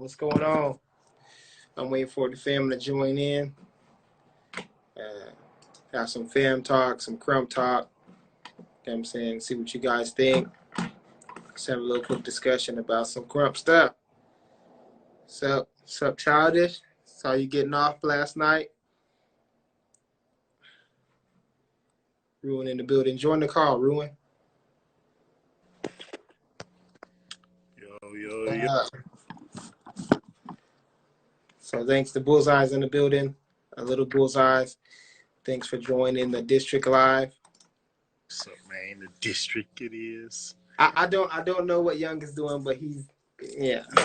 What's going on? I'm waiting for the fam to join in. Have some fam talk, some crump talk. You know what I'm saying? See what you guys think. Let's have a little quick discussion about some crump stuff. Sup, Childish? Saw you getting off last night. Ruin in the building. Join the call, Ruin. Yo. So thanks to BullzEyex in the building. A little BullzEyex. Thanks for joining the District Live. What's up, man? The District it is. I don't know what Young is doing, but he's letting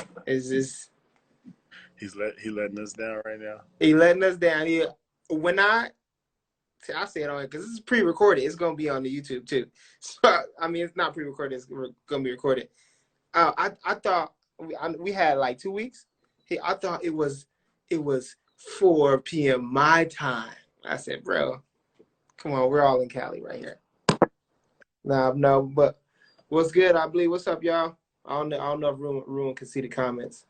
us down right now. He letting us down. I say it on it because this is pre-recorded. It's gonna be on the YouTube too. So I mean, it's not pre-recorded. It's gonna be recorded. I thought we had like 2 weeks. I thought it was 4 p.m. my time. I said, bro, come on, we're all in Cali right here. No, but what's good? I believe. What's up, y'all? I don't know if Ruin can see the comments.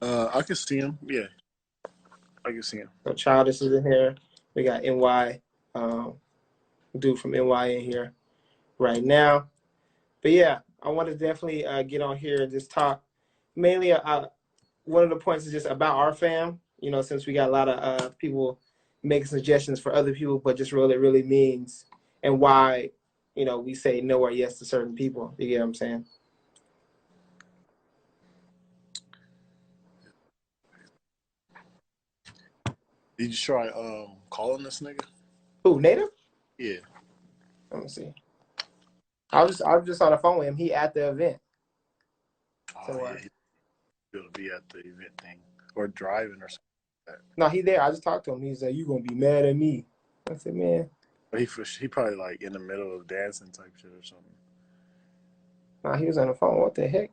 I can see him. Yeah, I can see him. So Childish is in here. We got NY, dude from NY in here right now. But yeah, I want to definitely get on here and just talk. Mainly, one of the points is just about our fam. You know, since we got a lot of people making suggestions for other people, but just what it really means and why, you know, we say no or yes to certain people. You get what I'm saying? Did you try calling this nigga? Who, Native? Yeah. Let me see. I was just on the phone with him. He at the event. Oh, yeah. He'll be at the event thing or driving or something like that. No, he there. I just talked to him. He said, "You gonna be mad at me?" I said, "Man." He probably like in the middle of dancing type shit or something. Nah, he was on the phone. What the heck?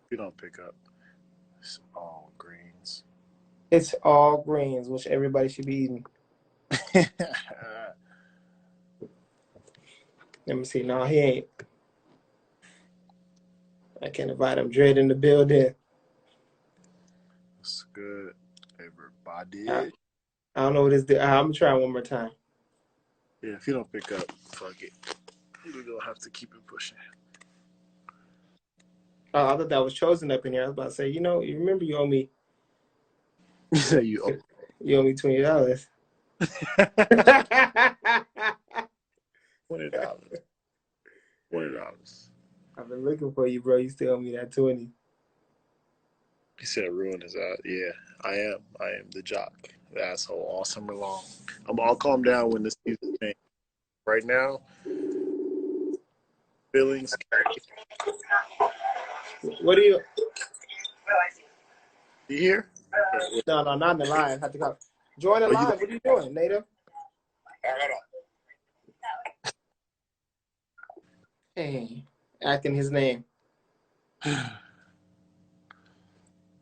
You don't pick up. It's all greens. It's all greens, which everybody should be eating. Let me see. No, he ain't. I can't invite him. Dread in the building. What's good, everybody? I don't know what this. I'm gonna try one more time. Yeah, if you don't pick up, fuck it. We're gonna have to keep it pushing. Oh, I thought that was Chosen up in here. I was about to say, you remember you owe me. You say you owe. You owe me $20. $20. I've been looking for you, bro. You still owe me that 20. He said Ruin is out. Yeah, I am the jock, the asshole, all summer long. I'll calm down when this season changes. Right now, feelings. What are you? You here? No, not in the live. Have to go. Join the live. What are you doing, Native? Hey, acting his name.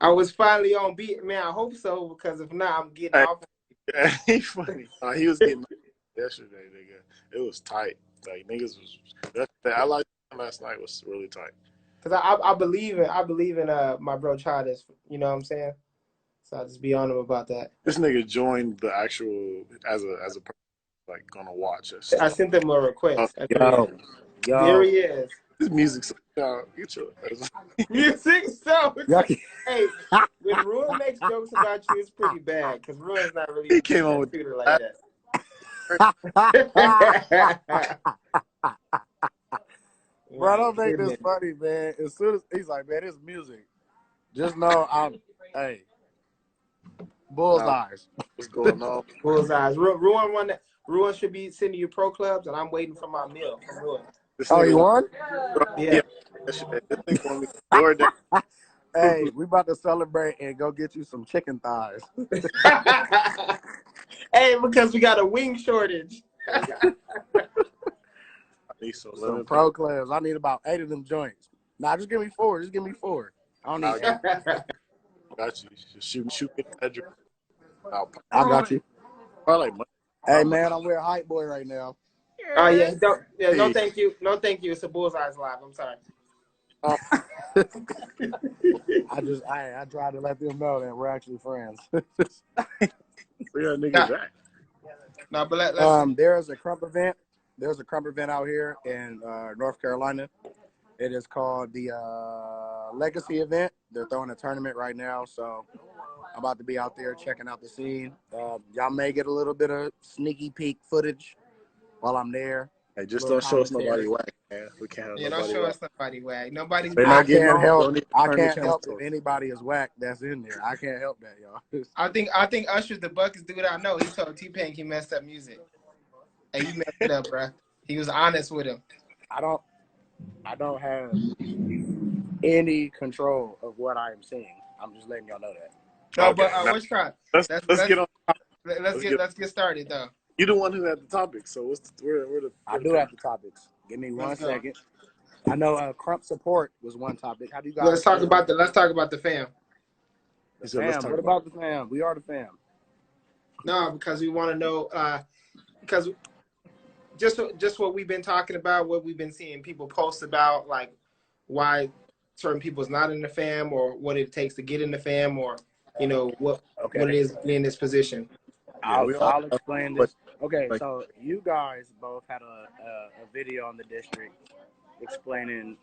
I was finally on beat, man. I hope so, because if not, I'm getting off. He's funny. He was getting yesterday, nigga. It was tight. Like niggas was. I like last night was really tight. Cause I believe in my bro Childish. You know what I'm saying? So I'll just be on him about that. This nigga joined the actual as a person like gonna watch us. I sent them a request. Yo. There he is. This music's so get your music so hey, when Ruin makes jokes about you, it's pretty bad because Ruin's not really he came on with tutor like that. Bro, don't make this funny, man. As soon as he's like, man, it's music. Just know hey. BullzEyex. What's going on? BullzEyex. Ruin should be sending you pro clubs, and I'm waiting for my meal from Ruin. Oh, you won? Yeah. Hey, we about to celebrate and go get you some chicken thighs. Hey, because we got a wing shortage. I need some pro clubs. I need about 8 of them joints. Nah, just give me 4. Just give me 4. I don't need 8. Got you. Shoot me that drink. I got you. Probably. Hey, man, I'm with Hype Boy right now. Oh, yeah. No, thank you. No, thank you. It's a BullzEyex live. I'm sorry. I tried to let them know that we're actually friends. Real nigga Nah, back. nah, but let's There's a Crump event. There's a Crump event out here in North Carolina. It is called the Legacy event. They're throwing a tournament right now, so I'm about to be out there checking out the scene. Y'all may get a little bit of sneaky peek footage while I'm there. Hey, just Little don't show us commentary. nobody whack, man. We can't have yeah, don't nobody show whack. us somebody whack. Nobody's They're I not whack. getting can't on. help. Don't even I turn the can't cameras help if towards. anybody is whack that's in there. I can't help that, y'all. I think Usher's the buckets dude I know. He told T-Pain he messed up music. Hey, you messed it up, bro. He was honest with him. I don't have any control of what I am seeing. I'm just letting y'all know that. No, Okay, but now which try? let's get on. Let's get started though. You're the one who had the topic, so where the I do have the topics. Give me one Let's go. second. I know Crump support was one topic. How do you guys Let's talk feel? about the fam. The So let's fam. talk What about about the fam? We are the fam. No, because we want to know because just what we've been talking about, what we've been seeing people post about, like why certain people's not in the fam, or what it takes to get in the fam, or what Okay. it is to be in this position. Yeah, we all I'll explain but this. Okay, like so you guys both had a video on the district explaining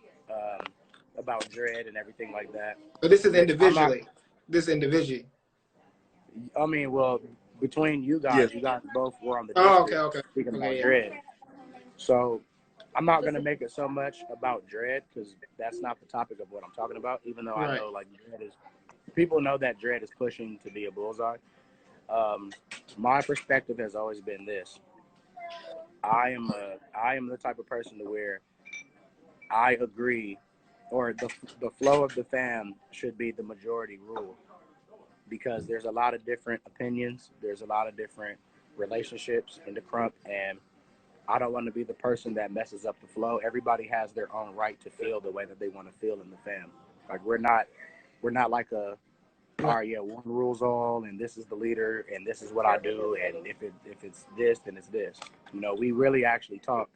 about dread and everything like that. But this is Which I'm not. individually. This individually. I mean, well, between you yeah, guys both were on the Oh, district okay, speaking about yeah. dread. So I'm not gonna make it so much about dread because that's not the topic of what I'm talking about. Even though I Right. know like dread is, people know that dread is pushing to be a bullseye. My perspective has always been this. I am the type of person to where I agree, or the flow of the fam should be the majority rule, because there's a lot of different opinions, there's a lot of different relationships in the Crump, and I don't want to be the person that messes up the flow. Everybody has their own right to feel the way that they want to feel in the fam. Like we're not like a, all right, yeah, one rules all, and this is the leader, and this is what I do, and if it's this, then it's this. We really actually talk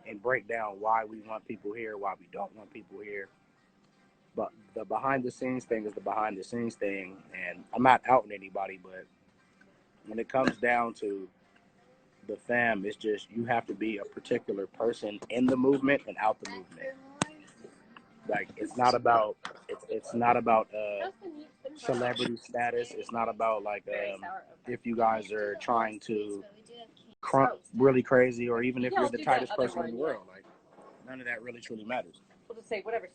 and break down why we want people here, why we don't want people here. But the behind the scenes thing is the behind the scenes thing, and I'm not outing anybody, but when it comes down to the fam, it's just you have to be a particular person in the movement and out the movement. Like it's not about celebrity status. It's not about like if you guys are trying to Crump really crazy, or even if you're the tightest person in the world. Like none of that really truly matters.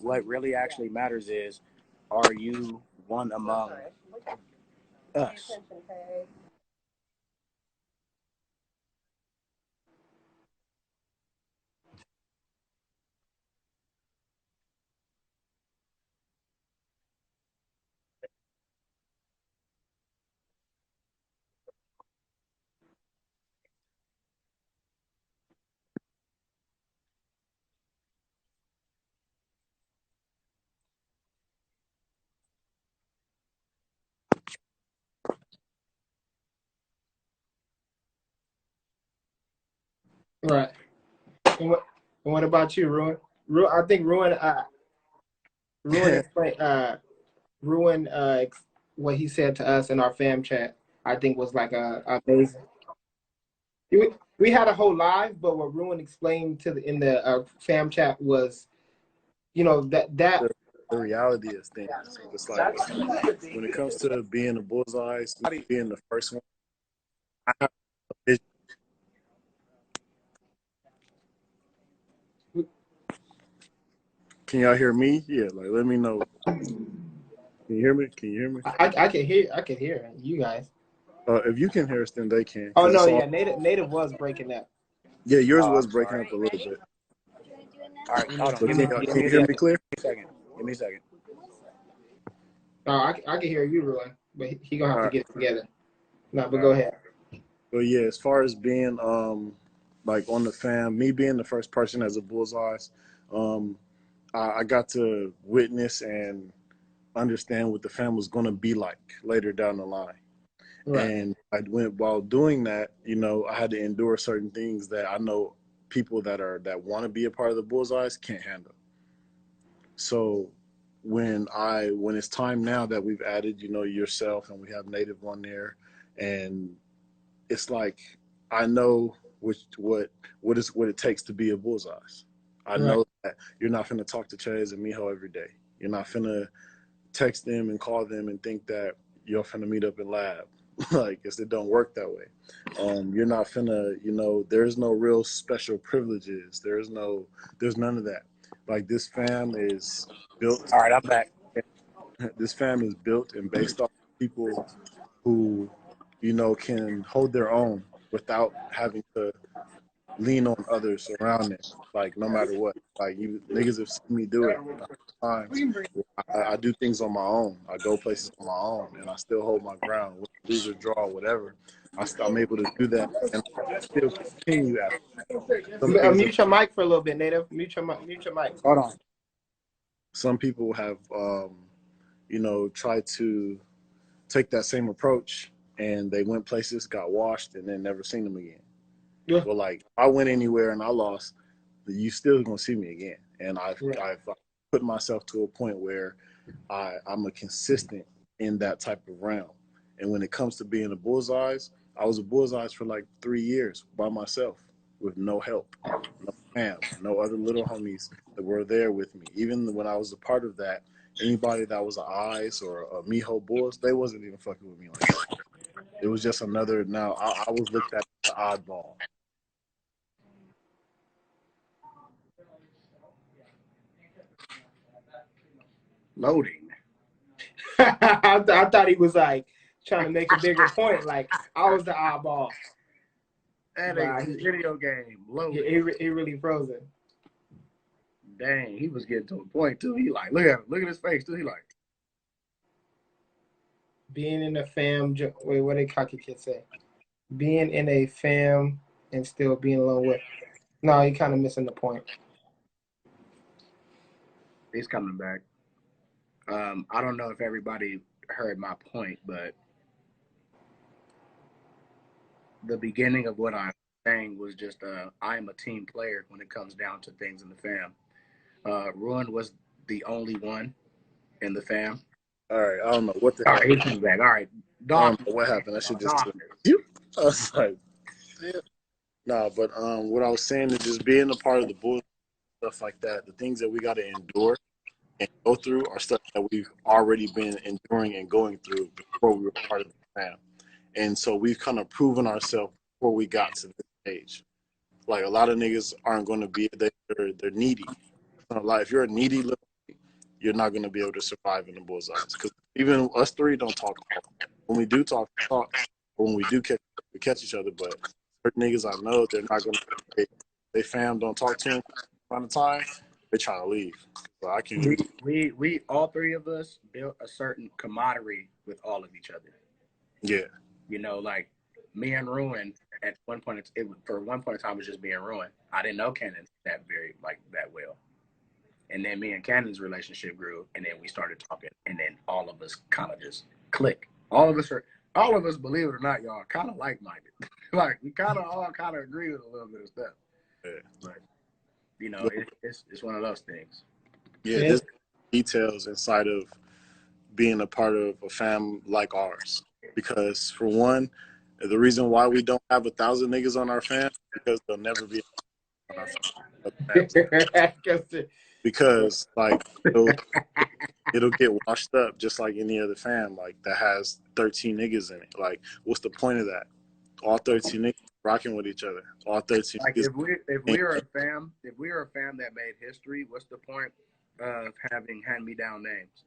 What really actually matters is, are you one among us? Right. And what about you, Ruin? I think Ruin explained Ruin what he said to us in our fam chat. I think was like amazing. We had a whole live, but what Ruin explained in the fam chat was, that the reality is things. It's like when it comes to being a bullseye, being the first one. I have a vision. Can y'all hear me? Yeah, like let me know. Can you hear me? Can you hear me? I can hear you guys. If you can hear us, then they can. Oh Cause no, it's all. yeah, native was breaking up. Yeah, yours was I'm breaking sorry. up a little bit. All right, hold on. But Give can me you a hear me second. clear? Give me a second. No, I can hear you, Ruin, but he gonna have All to right. get it together. No, but All go right. ahead. But yeah, as far as being like on the fam, me being the first person as a bullseyes, um, I got to witness and understand what the fam was going to be like later down the line. Right. And while doing that, I had to endure certain things that I know people that want to be a part of the bullseyes can't handle. So when it's time now that we've added, you know, yourself and we have Native on there, and it's like I know what it takes to be a BullzEyex. I Right. know that you're not finna talk to Chaz and Miho every day. You're not finna text them and call them and think that you're finna meet up in lab. Like, it don't work that way. You're not finna, you know, there's no real special privileges. There's none of that. Like, this fam is built. All right, I'm back. This fam is built and based off people who, you know, can hold their own without having to lean on others around them. Like, no matter what. Like, you niggas have seen me do it times. I do things on my own. I go places on my own, and I still hold my ground. Lose or draw, whatever. I'm able to do that, and I still continue after. Mute your mic for a little bit, Native. Mute your mic. Hold on. Some people have, you know, tried to take that same approach, and they went places, got washed, and then never seen them again. Yeah. Well, like, if I went anywhere and I lost, you still gonna see me again. And I've put myself to a point where I'm a consistent in that type of realm. And when it comes to being a BullzEyex, I was a BullzEyex for like 3 years by myself with no help, no fam, no other little homies that were there with me. Even when I was a part of that, anybody that was an Eyes or a Miho Bulls, they wasn't even fucking with me like that. It was just another. Now I was looked at as the oddball. Loading. I thought he was like trying to make a bigger point. Like, I was the oddball. That Wow, ain't video game. Loading. He really frozen. Dang, he was getting to a point too. He like, look at his face too. He like, Being in a fam. Wait, what did Cocky Kid say? Being in a fam and still being alone with. No, you're kind of missing the point. he's coming back. I don't know if everybody heard my point, but the beginning of what I'm saying was just I am a team player when it comes down to things in the fam. Ruin was the only one in the fam. All right, I don't know what the All hell. right, he comes back. All right, I Doc. don't know what happened. I should just Doc. you. I was like, yeah. Nah, but what I was saying is just being a part of the Bulls, stuff like that. The things that we got to endure and go through are stuff that we've already been enduring and going through before we were part of the fam. And so we've kind of proven ourselves before we got to this stage. Like, a lot of niggas aren't going to be, they're needy. So, like, if you're a needy little, you're not going to be able to survive in the BullzEyex. Because even us three don't talk. When we do talk, we talk. When we do catch, we catch each other. But certain niggas I know, they're not going to, they fam don't talk to them around the time, they're trying to leave. So I can. We all three of us built a certain camaraderie with all of each other. Yeah. You know, like me and Ruin at one point, for one point in time, was just being Ruin. I didn't know Cannon that well. And then me and Cannon's relationship grew, and then we started talking, and then all of us kind of just click. All of us, believe it or not, y'all, kind of like-minded. Like, we kind of all kind of agree with a little bit of stuff. Yeah. But, you know, it's one of those things. Yeah, there's details inside of being a part of a fam like ours. Because, for one, the reason why we don't have 1,000 niggas on our fam is because they'll never be on our fam. Because, like, it'll get washed up just like any other fam, like, that has 13 niggas in it. Like, what's the point of that? All 13 niggas rocking with each other. All 13 like, niggas. if we are a fam that made history, what's the point of having hand-me-down names?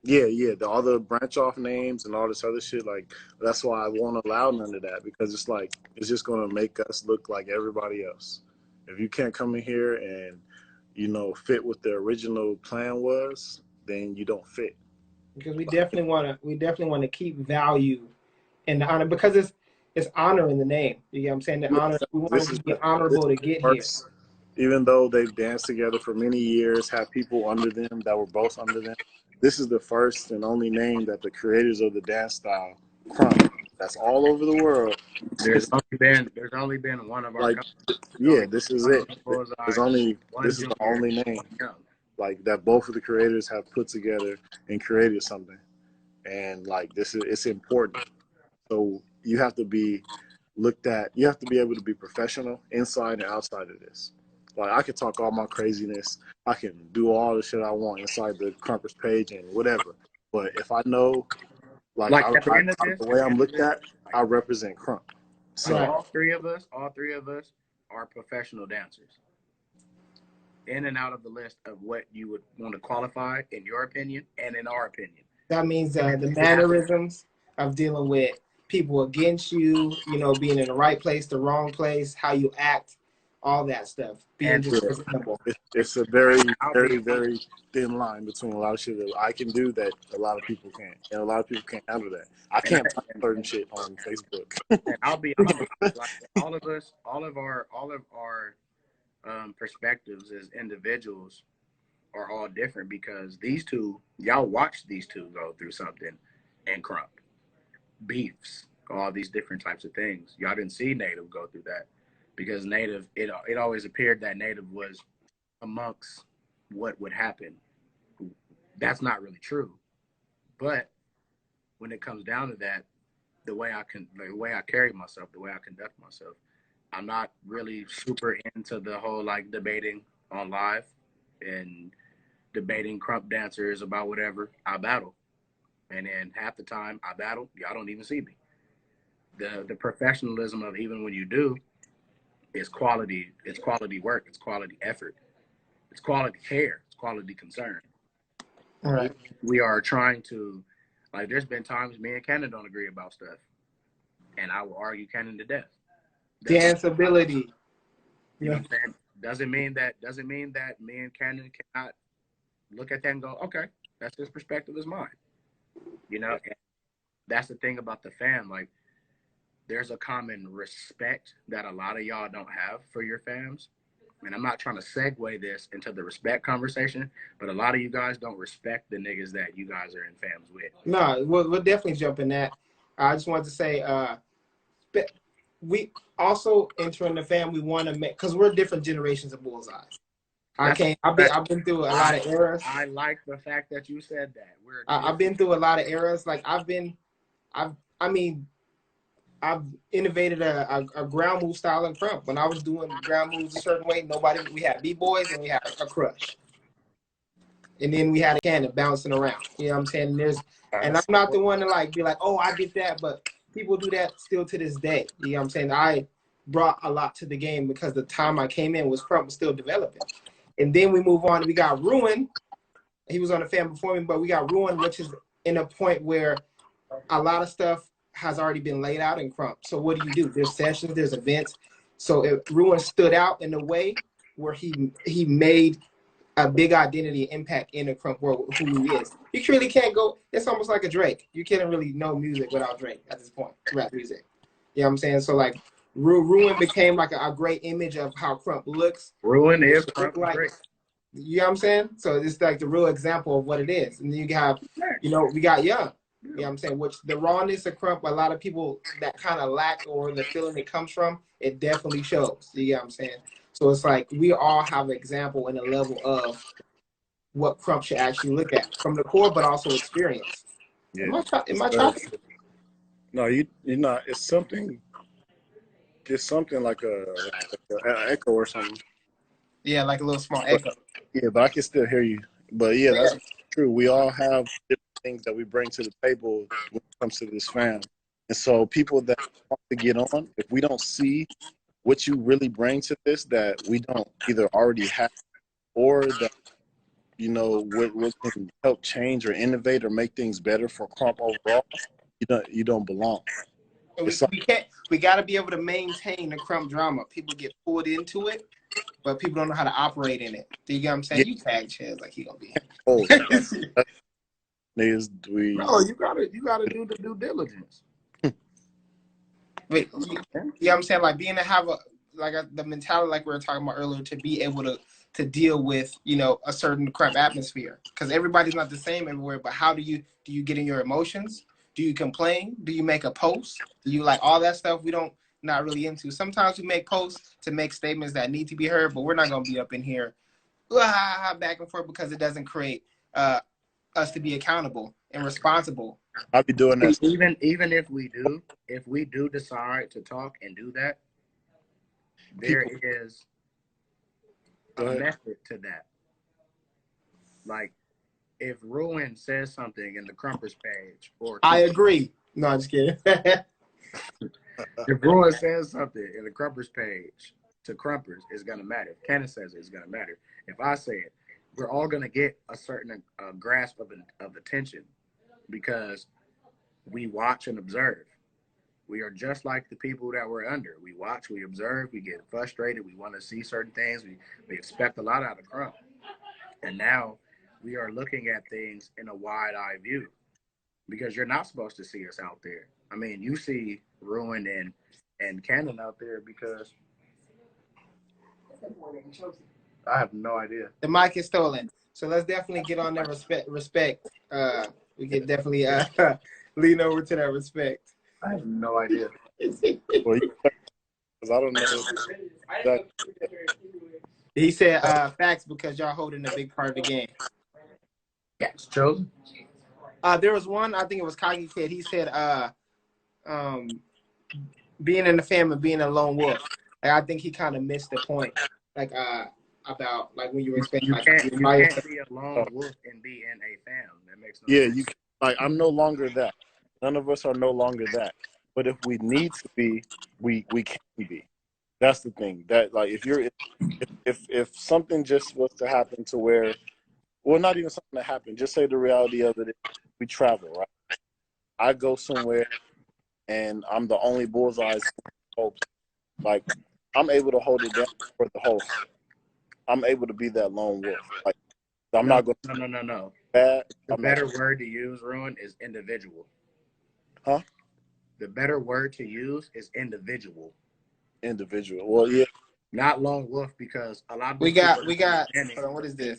Yeah, all the branch off names and all this other shit, like, that's why I won't allow none of that, because it's like, it's just gonna make us look like everybody else. If you can't come in here and, you know, fit what the original plan was, then you don't fit. Because we definitely want to keep value in the honor, because it's honor in the name. You get what I'm saying? The honor, we want to be honorable to get here. Even though they've danced together for many years, had people under them that were both under them, this is the first and only name that the creators of the dance style, Crump, that's all over the world. There's only been one of our like, yeah, this is it. This is the only name. like that both of the creators have put together and created something. And like it's important. So you have to be looked at. You have to be able to be professional inside and outside of this. Like I can talk all my craziness. I can do all the shit I want inside the Crumpers page and whatever. But if I know, like At the end of this, the way I'm looked at, I represent Crump. So like all three of us are professional dancers. In and out of the list of what you would want to qualify in your opinion and in our opinion. That means the mannerisms of dealing with people against you, you know, being in the right place, the wrong place, how you act, all that stuff. Being just presentable. It's a very, very, very thin line between a lot of shit that I can do that a lot of people can't, and a lot of people can't handle that. I can't type certain shit on Facebook. And I'll be honest, like all of our perspectives as individuals are all different because these two, y'all watched these two go through something and Crump, beefs, all these different types of things. Y'all didn't see Native go through that because Native, it always appeared that Native was amongst what would happen. That's not really true. But when it comes down to that, the way I carry myself, the way I conduct myself, I'm not really super into the whole like debating on live and debating Crump dancers about whatever. I battle. And then half the time I battle, y'all don't even see me. The professionalism of even when you do is quality. It's quality work. It's quality effort. It's quality care. It's quality concern. All right. We are trying to, like, there's been times me and Cannon don't agree about stuff. And I will argue Cannon to death. Danceability. You know what I'm saying? Doesn't mean that me and Cannon cannot look at that and go, okay, that's his perspective is mine. You know, and that's the thing about the fam. Like, there's a common respect that a lot of y'all don't have for your fams. And I'm not trying to segue this into the respect conversation, but a lot of you guys don't respect the niggas that you guys are in fams with. No, we'll definitely jump in that. I just wanted to say, we also entering the fam. We want to make, because we're different generations of Bullseye. I've been through a lot of eras. I like the fact that you said that. I've been through a lot of eras. Like I've innovated a ground move style in Crump. When I was doing ground moves a certain way, we had B-boys and we had a crush. And then we had a Cannon bouncing around. You know what I'm saying? And I'm not the one to like be like, oh, I did that, but people do that still to this day. You know what I'm saying? I brought a lot to the game because the time I came in was Crump was still developing. And then we move on. We got Ruin. He was on the fam before me, but we got Ruin, which is in a point where a lot of stuff has already been laid out in Crump. So what do? There's sessions, there's events. So Ruin stood out in a way where he made a big identity impact in the Crump world, who he is. You really can't go, it's almost like a Drake. You can't really know music without Drake at this point, rap music. You know what I'm saying? So like Ruin became like a great image of how Crump looks. Ruin is Crump like Drake. You know what I'm saying? So it's like the real example of what it is. And then you have, we got Young. You know what I'm saying? Which the rawness of Crump, a lot of people that kind of lack or the feeling it comes from, it definitely shows. You know what I'm saying? So it's like we all have an example and a level of what Crump should actually look at from the core, but also experience. Yeah. Am I talking? No, you're not. It's something like an echo or something. Yeah, like a little small echo. Yeah, but I can still hear you. But yeah, that's true. We all have different things that we bring to the table when it comes to this fam. And so people that want to get on, if we don't see what you really bring to this that we don't either already have or that, what can help change or innovate or make things better for Crump overall, you don't belong. We got to be able to maintain the Crump drama. People get pulled into it, but people don't know how to operate in it. Do you get what I'm saying? Yeah. You tag Chaz like he gonna be. Oh, No, you gotta do the due diligence. Wait, you know what I'm saying? Like being to have the mentality like we were talking about earlier, to be able to deal with, a certain Crump atmosphere. Because everybody's not the same everywhere, but how do you get in your emotions? Do you complain? Do you make a post? Do you like all that stuff we don't not really into? Sometimes we make posts to make statements that need to be heard, but we're not gonna be up in here back and forth because it doesn't create us to be accountable and responsible. I'll be doing that. Even if we do decide to talk and do that, there is a method to that. Like, if Ruin says something in the Crumpers page, or I agree. No, I'm just kidding. if Ruin says something in the Crumpers page to Crumpers, it's gonna matter. If Kenneth says it's gonna matter. If I say it, we're all gonna get a certain grasp of attention because we watch and observe. We are just like the people that we're under. We watch, we observe, we get frustrated, we want to see certain things, we expect a lot out of Crump. And now we are looking at things in a wide-eye view because you're not supposed to see us out there. I mean, you see Ruin and Cannon out there because I have no idea. The mic is stolen. So let's definitely get on that respect. We can definitely lean over to that respect. I have no idea. Well, because I don't know. That, he said facts because y'all holding a big part of the game. Yes, chosen. There was one, I think it was Kagi Kid. He said being in the family, being a lone wolf. Like, I think he kind of missed the point. Like about like when you were expecting you like can't be a lone wolf and be in a fam. That makes no sense. you can, like, I'm no longer that. None of us are no longer that. But if we need to be, we can be. That's the thing. That, like, if something just was to happen to where, well, not even something that happened. Just say the reality of it. We travel, right? I go somewhere, and I'm the only BullzEyex. Like, I'm able to hold it down for the host. I'm able to be that lone wolf. Like, I'm not going to. No. Bad. The better word to use, Ruin, is individual. Huh? The better word to use is individual. Individual. Well, yeah. Not lone wolf, because a lot of we got. Hold on, what is this?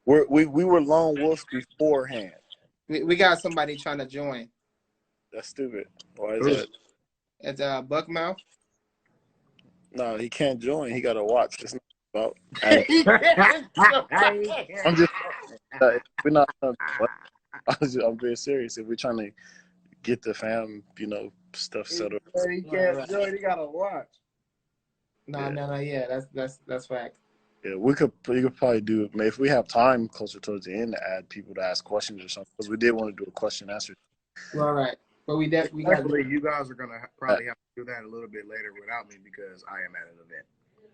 We were lone wolves beforehand. We got somebody trying to join. That's stupid. Why is that? It's Buckmouth. No, he can't join. He got to watch. It's not about. I'm just. We're not. I'm very serious. If we're trying to get the fam, stuff settled. He can't join. He got to watch. No. Yeah, that's fact. Yeah, we could probably do it. If we have time closer towards the end to add people to ask questions or something, because we did want to do a question answer. All right, but we got. You guys are gonna probably have to do that a little bit later without me because I am at an event.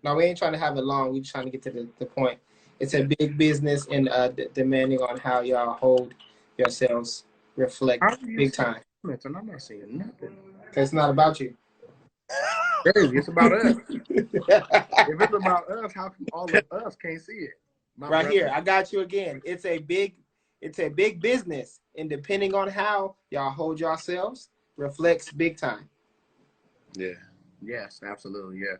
No, we ain't trying to have it long. We're trying to get to the point. It's a big business, and demanding on how y'all hold yourselves reflect big time. And I'm not saying nothing. It's not about you. Hey, it's about us. If it's about us, how come all of us can't see it? Right here, I got you again. It's a big business, and depending on how y'all hold yourselves, reflects big time. Yeah. Yes, absolutely. Yeah.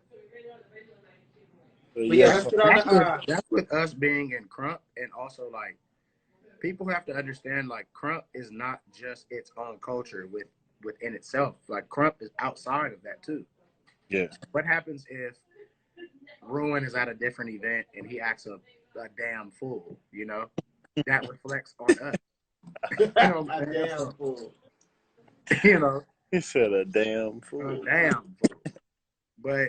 But yeah, let's get on that's with us being in Crump, and also like people have to understand like Crump is not just its own culture within itself. Like Crump is outside of that too. Yeah. What happens if Ruin is at a different event and he acts a damn fool? That reflects on us. A damn fool. He said a damn fool. A damn fool. But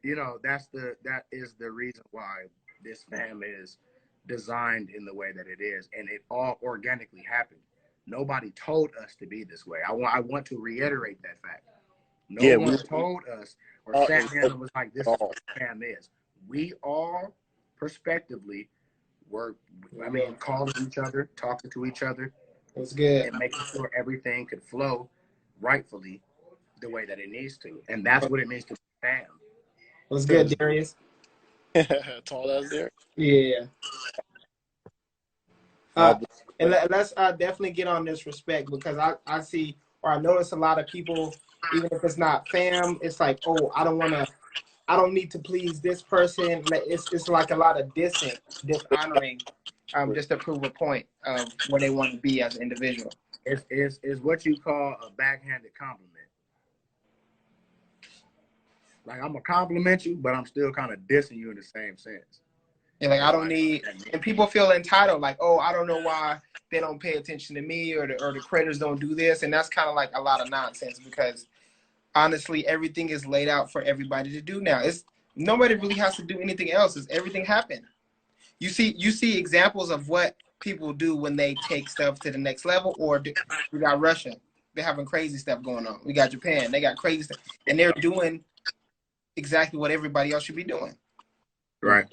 that is the reason why this fam is designed in the way that it is, and it all organically happened. Nobody told us to be this way. I want to reiterate that fact. No one told us or sat down and was like, this is what fam is. We all, prospectively, were, calling each other, talking to each other. That's good. And making sure everything could flow rightfully the way that it needs to. And that's what it means to be fam. What's good, Darius? Tall as there? Yeah. And let's definitely get on this respect, because I see, or I notice a lot of people, even if it's not fam, it's like, oh, I don't need to please this person. It's like a lot of dishonoring, just to prove a point of where they want to be as an individual. It's what you call a backhanded compliment. Like, I'm gonna compliment you, but I'm still kind of dissing you in the same sense. Yeah, like I don't need, and people feel entitled, like, oh, I don't know why they don't pay attention to me, or the creators don't do this, and that's kind of like a lot of nonsense because honestly, everything is laid out for everybody to do now. It's nobody really has to do anything else. It's everything happened. You see examples of what people do when they take stuff to the next level, or we got Russia, they're having crazy stuff going on. We got Japan, they got crazy stuff, and they're doing exactly what everybody else should be doing. Right.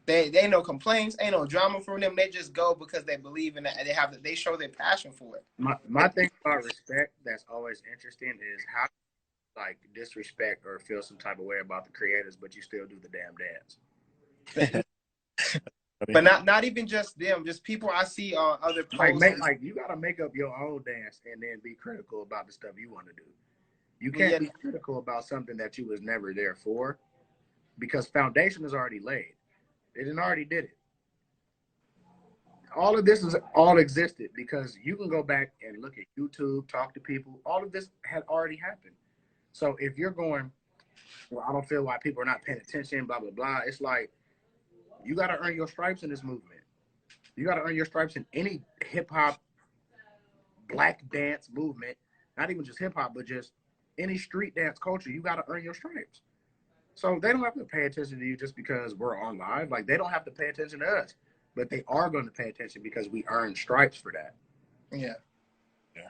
They ain't no complaints, ain't no drama from them. They just go because they believe in it and they show their passion for it. My thing about respect that's always interesting is how like disrespect or feel some type of way about the creators, but you still do the damn dance. But not even just them, just people I see on other posts. Like you gotta make up your own dance and then be critical about the stuff you want to do. You can't be critical about something that you was never there for, because foundation is already laid. They didn't already did it. All of this is all existed because you can go back and look at YouTube, talk to people. All of this had already happened. So if you're going, well, I don't feel why people are not paying attention, blah, blah, blah. It's like, you got to earn your stripes in this movement. You got to earn your stripes in any hip hop, black dance movement, not even just hip hop, but just any street dance culture. You got to earn your stripes. So they don't have to pay attention to you just because we're on live. Like, they don't have to pay attention to us, but they are going to pay attention because we earned stripes for that. Yeah.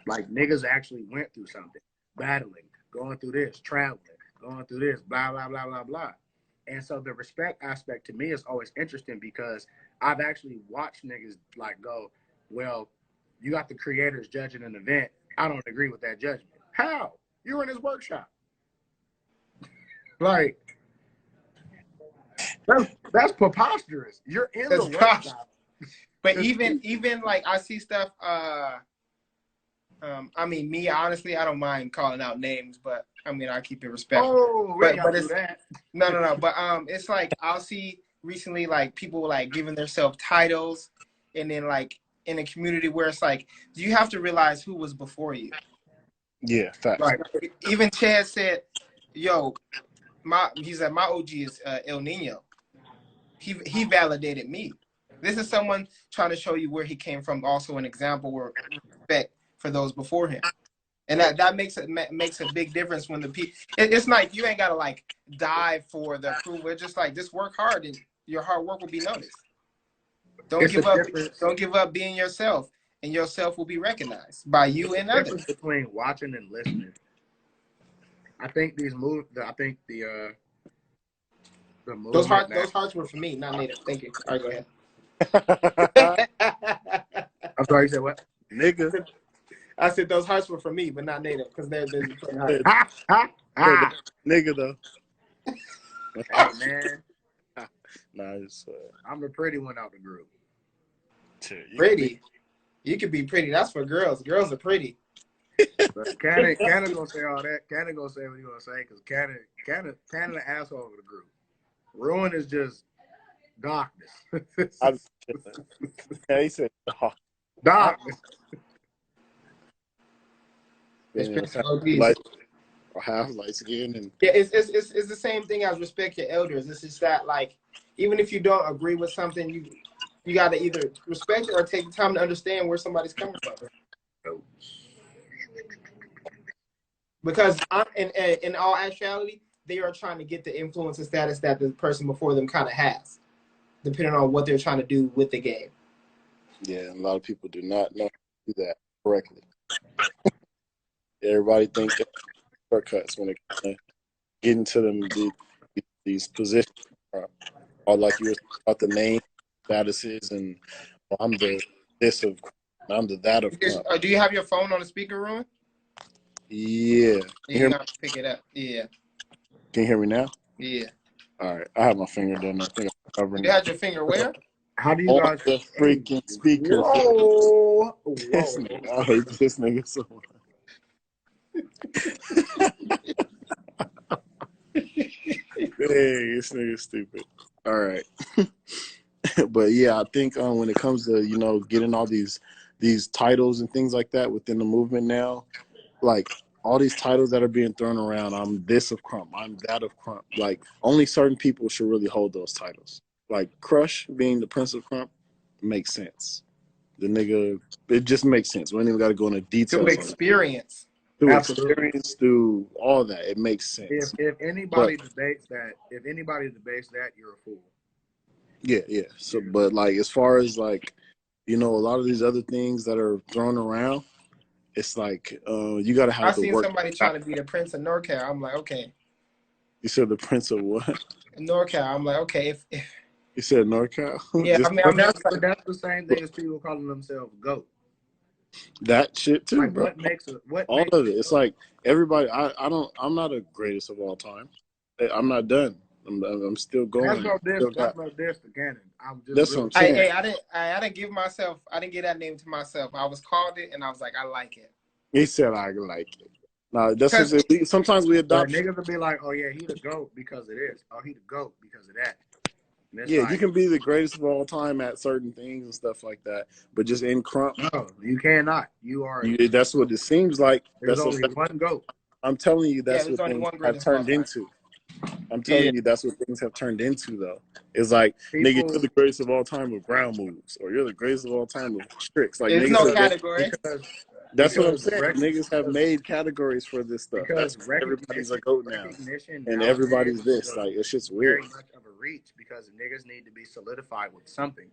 Like, niggas actually went through something, battling, going through this, traveling, going through this, blah, blah, blah, blah, blah. And so the respect aspect to me is always interesting because I've actually watched niggas like go, well, you got the creators judging an event. I don't agree with that judgment. How? You were in his workshop. Like, that's preposterous. You're in the workshop. But even like I see stuff, I mean, me, honestly, I don't mind calling out names, but I mean, I keep it respectful. Oh, but it's that. No. But it's like I'll see recently like people like giving themselves titles, and then like in a community where it's like, do you have to realize who was before you? Yeah, facts. Right. Even Chad said, "Yo, he said my OG is El Nino. He validated me. This is someone trying to show you where he came from. Also, an example where respect for those before him." And that makes a big difference when the people. It's like you ain't gotta like die for the approval. It's just like just work hard and your hard work will be noticed. Don't give up. Don't give up being yourself, and yourself will be recognized by you and others. Difference between watching and listening. I think these moves. I think the those hearts were for me, not native. Thank you. All right, go ahead. I'm sorry. You said what? Nigga. I said those hearts were for me, but not native because they're playing hard. Nigga though. Hey man. Nice. I'm the pretty one out the group. Pretty. You could be pretty. That's for girls. Girls are pretty. But Cannon gonna say all that. Cannon gonna say what he gonna say because Cannon the asshole of the group. Ruin is just darkness. He said darkness. Light, or half light skin, and yeah, it's the same thing as respect your elders. It's just that like even if you don't agree with something, you got to either respect it or take the time to understand where somebody's coming from. Because in all actuality, they are trying to get the influence and status that the person before them kind of has, depending on what they're trying to do with the game. Yeah, a lot of people do not know how to do that correctly. Everybody thinks shortcuts when it comes to getting to them these positions. Or like you were about the name statuses, and I'm the this of, I'm the that of. Do you have your phone on the speaker, Ruin? Yeah. You got to pick it up. Yeah. Can you hear me now? Yeah. All right. I have my finger down there. I think I'm covering. You had your finger where? How do you guys the freaking speaker? Whoa. I hate this nigga so much. Hey, this nigga's stupid. All right. But yeah, I think when it comes to, getting all these titles and things like that within the movement now, like all these titles that are being thrown around, I'm this of Crump, I'm that of Crump. Like only certain people should really hold those titles. like Crush being the Prince of Crump makes sense. The nigga, it just makes sense. We don't even got to go into Through details on it. experience. Through Absolutely. experience, through all that, it makes sense. If But anybody debates that, you're a fool. yeah. So, but like as far as like, a lot of these other things that are thrown around, it's like you got to I have the seen work. somebody trying to be the Prince of NorCal. I'm like, okay. You said the Prince of what? NorCal. I'm like, okay. If You said NorCal. yeah, Just I'm But just like, that's the same thing as people calling themselves GOAT. that shit too, Like bro. what All makes of it. It's like everybody. I'm not a greatest of all time. I'm not done. I'm still going. that's no diss to Cannon. I'm just That's what really I'm saying. I didn't give myself. I didn't give that name to myself. I was called it, and I was like, I like it. He said I like it. Now that's what Because I'm saying. Sometimes we but adopt. niggas will be like, oh yeah, he the GOAT because of this. Oh, he the GOAT because of that. And it's Yeah, you like, can be the greatest of all time at certain things and stuff like that, but just in Crump, no, you cannot. You are. that's what it seems like. There's only one GOAT. I'm telling you, yeah, that's there's what only things one have greatest of all turned time. into. I'm Yeah. telling you, that's what things have turned into, though. It's like, nigga, People you're the greatest of all time with ground moves, or you're the greatest of all time with tricks. Like, There's niggas no have been, category. that's what I'm because saying. Niggas have made categories for this stuff. That's why everybody's a goat now. recognition And nowadays everybody's this. is Like, it's just very weird. much of a reach because niggas need to be solidified with something.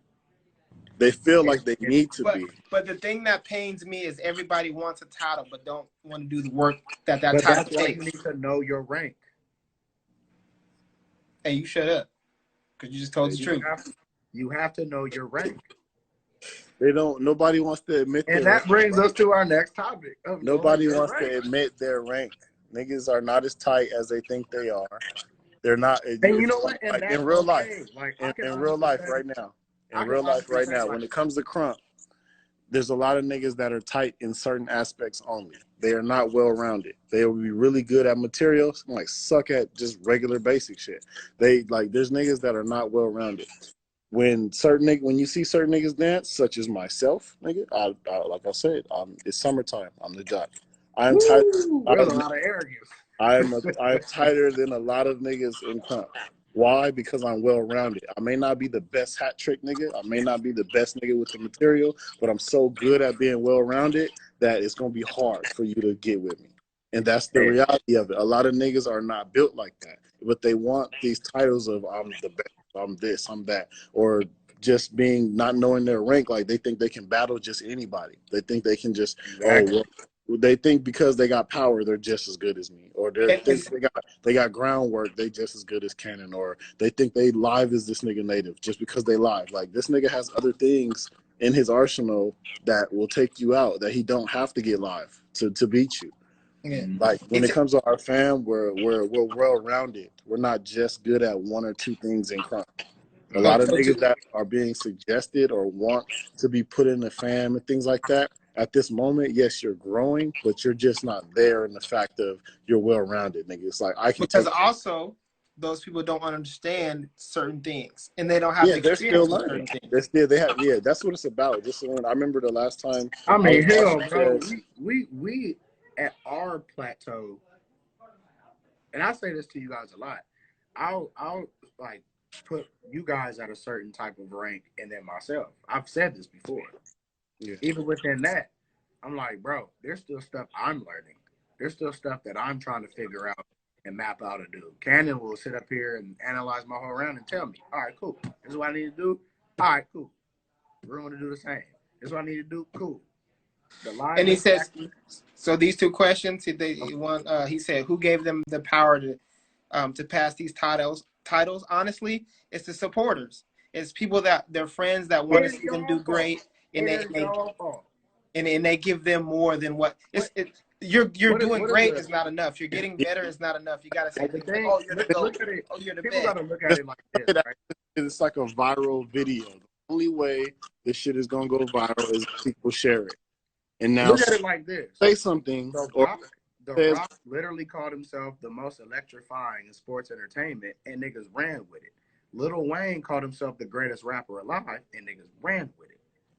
They feel like they need to be. But the thing that pains me is everybody wants a title, but don't want to do the work that But title that's why you takes. need to know your rank. Hey, you shut up, because you just told the truth. You have to know your rank. Nobody wants to admit And their that brings us to our next topic. Nobody wants to admit their rank. Niggas are not as tight as they think they are. They're not. And you know what? And like that's in real life, okay. Like in real life right now, when it comes to Crump, there's a lot of niggas that are tight in certain aspects only. They are not well rounded. They will be really good at materials, like suck at just regular basic shit. There's niggas that are not well rounded. When you see certain niggas dance, such as myself, nigga, like I said, it's summertime. I'm the jock. I'm tight. There's a lot of arrogance. I'm tighter than a lot of niggas in Crump. Why? Because I'm well rounded. I may not be the best hat trick nigga. I may not be the best nigga with the material, but I'm so good at being well rounded that it's gonna be hard for you to get with me. And that's the reality of it. A lot of niggas are not built like that, but they want these titles of I'm the best, I'm this, I'm that, or just being not knowing their rank. Like they think they can battle just anybody. They think they can just they think because they got power, they're just as good as me, or they got groundwork, they just as good as Cannon, or they think they live as this nigga native just because they live. Like this nigga has other things in his arsenal that will take you out that he don't have to get live to beat you. Yeah. Like when it comes to our fam, we're well rounded. We're not just good at one or two things in Crump. A lot of niggas that are being suggested or want to be put in the fam and things like that. At this moment, yes, you're growing, but you're just not there in the fact of you're well-rounded, nigga. It's like I can because also those people don't understand certain things, and they don't have the they're still experience with learning. certain things. That's what it's about. Just I remember the last time. I mean, hell, bro, we at our plateau, and I say this to you guys a lot. I'll like put you guys at a certain type of rank, and then myself. I've said this before. Yeah. Even within that, I'm like, bro, there's still stuff I'm learning. There's still stuff that I'm trying to figure out and map out and do. Cannon will sit up here and analyze my whole round and tell me, all right, cool. This is what I need to do. All right, cool. We're going to do the same. This is what I need to do. Cool. And he says, so these two questions, he said, who gave them the power to pass these titles? Honestly, it's the supporters. It's people that their friends that want to see them do great, and they give them more than what you're doing great is not enough. You're getting better is not enough. You got to say, oh, you're the GOAT. Oh, you're the best. People got to look at it like this, right? It's like a viral video. The only way this shit is gonna go viral is if people share it. And now look at it like this. Say something. The Rock literally called himself the most electrifying in sports entertainment, and niggas ran with it. Lil Wayne called himself the greatest rapper alive, and niggas ran with it.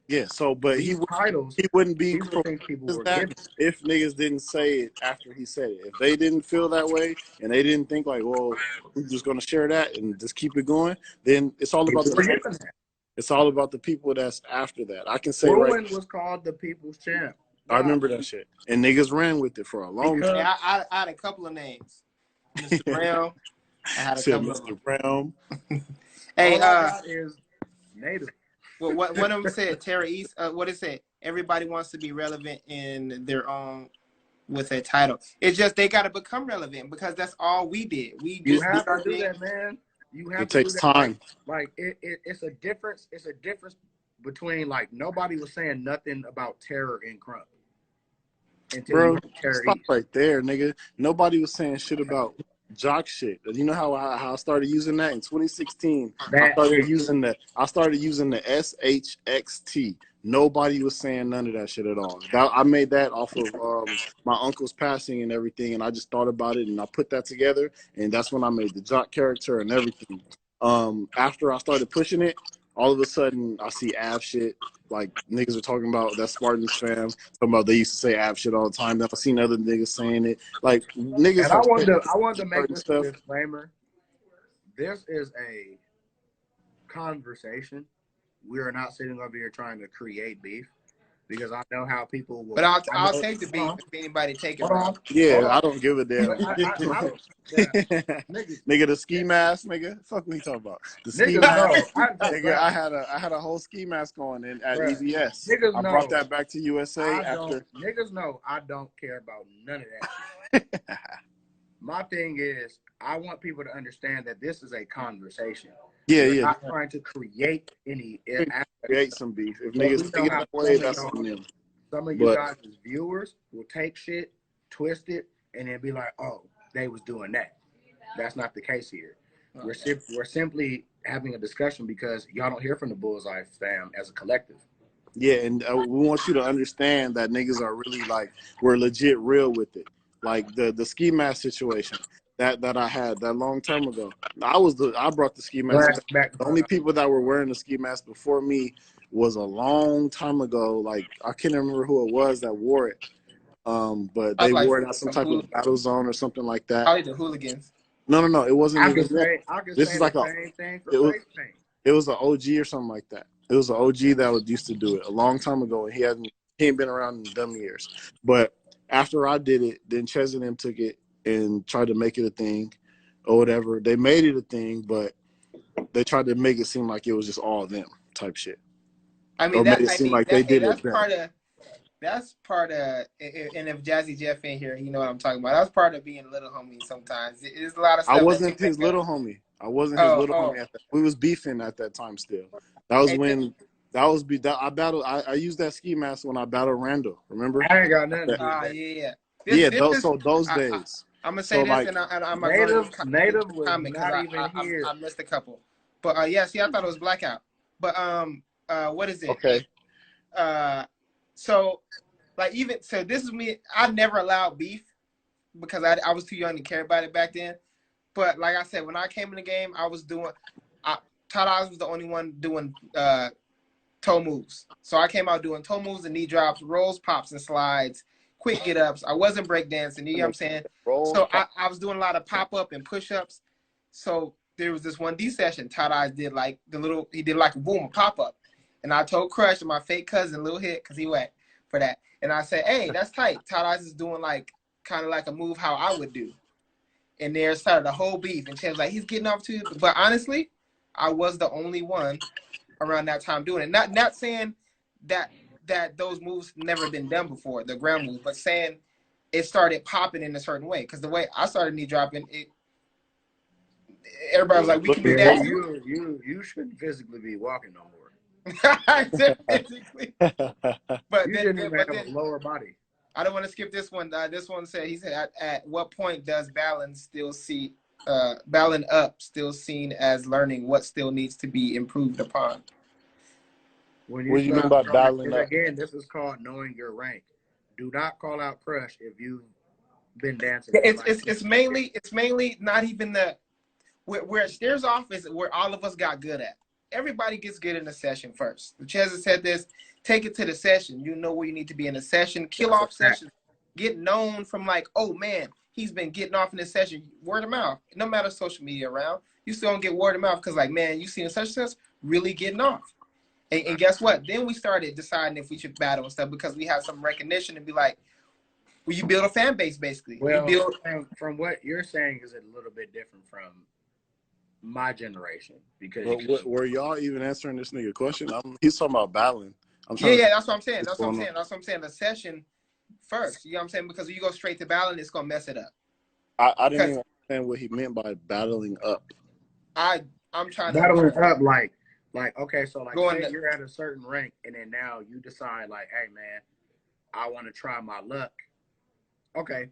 Yeah, so but These titles, he wouldn't be people think people were that given. if niggas didn't say it after he said it. If they didn't feel that way and they didn't think like, well, we're just gonna share that and just keep it going, then it's all about People were the given that. it's all about the people that's after that. I can say Bruin was called the people's champ. I remember that shit. And niggas ran with it for a long time. Yeah, I had a couple of names. Mr. Brown. I had a couple of them. Mr. Brown. Hey, all I got is native. well, one of them said Terra East. What it said? Everybody wants to be relevant in their own with a title. It's just they got to become relevant because that's all we did. You have to do that, man. You have it to takes do that. time. Like it's a difference. It's a difference between like nobody was saying nothing about terror in Crump. Bro, stop right there, nigga. Nobody was saying shit about jock shit. You know how I started using that in 2016? I started using the SHXT. Nobody was saying none of that shit at all. I made that off of my uncle's passing and everything, and I just thought about it and I put that together, and that's when I made the jock character and everything. After I started pushing it, all of a sudden I see Av shit. Like niggas are talking about that Spartans fam. Talking about they used to say Av shit all the time. Now I've seen other niggas saying it. Like niggas. And I wanted to make this a disclaimer. This is a conversation. We are not sitting over here trying to create beef because I know how people will. But I'll take the beef if anybody take it. Yeah, I don't give a damn. Nigga, the ski mask, nigga. Fuck what you talking about? The ski mask. Nigga, I had a whole ski mask on at EBS. I brought that back to USA after. Niggas know I don't care about none of that. My thing is, I want people to understand that this is a conversation. Yeah, We're not trying to create any. Create some beef. If niggas think that way, that's on them. Some of you guys as viewers will take shit, twist it, and then be like, "Oh, they was doing that." That's not the case here. We're simply having a discussion because y'all don't hear from the BullzEyex Fam as a collective. Yeah, and we want you to understand that niggas are really like we're legit real with it. Like the ski mask situation that I had that long time ago. I brought the ski mask back. The only people that were wearing the ski mask before me was a long time ago. Like I can't remember who it was that wore it. But they wore it at some type of battle zone or something like that. Probably the hooligans. No, it wasn't. I could say the same thing for it was an OG or something like that. It was an OG that used to do it a long time ago, and he ain't been around in dumb years. But after I did it, then Ches and them took it and tried to make it a thing or whatever. They made it a thing, but they tried to make it seem like it was just all them type shit. I mean, that's part of, and if Jazzy Jeff in here, you know what I'm talking about. That's part of being a little homie sometimes. There's a lot of stuff. I wasn't his little homie. I wasn't his little homie at that. We was beefing at that time still. That was when I battled. I used that ski mask when I battled Randall. Remember? I ain't got nothing. Those days. I'm gonna say this, and I'm Native was not even here. I missed a couple, but I thought it was Blackout. But what is it? Okay. So this is me. I never allowed beef because I was too young to care about it back then. But like I said, when I came in the game, I was doing. Todd Oz was the only one doing toe moves. So I came out doing toe moves and knee drops, rolls, pops, and slides, quick get ups. I wasn't breakdancing. You know what I'm saying? So I was doing a lot of pop up and push ups. So there was this 1D session. Todd Oz did like he did like a boom, a pop up. And I told Crush and my fake cousin, Lil Hit, because he went for that. And I said, hey, that's tight. Todd Oz is doing kind of like a move how I would do. And there started a whole beef. And Chad was like, he's getting off to it. But honestly, I was the only one around that time doing it. Not saying that those moves never been done before, the ground moves, but saying it started popping in a certain way. Because the way I started knee dropping, everybody was like, we can do that. You shouldn't physically be walking no more. Physically. But you didn't even have a lower body. I don't want to skip this one. This one he said, at what point does balance up still seen as learning what still needs to be improved upon? What do you mean by battling up? Again, this is called knowing your rank. Do not call out Crush if you've been dancing. It's mainly not even where it stares off is where all of us got good at. everybody gets good in the session first. The Chesa said this, take it to the session. You know where you need to be in the session. Kill off sessions. Get known from like, oh man, he's been getting off in this session. Word of mouth. No matter social media around, you still don't get word of mouth because like, man, you seen such and such really getting off. And guess what? Then we started deciding if we should battle and stuff because we have some recognition and be like, well, you build a fan base basically. Well, you build from what you're saying is a little bit different from my generation because were y'all even answering this nigga question? He's talking about battling. I'm trying yeah, that's what I'm saying. That's what I'm saying. That's what I'm saying. The session first. You know what I'm saying? Because if you go straight to battling, it's gonna mess it up. I didn't even understand what he meant by battling up. I'm trying battling up like okay, so like Going say you're at a certain rank and then now you decide like, hey man, I want to try my luck. Okay.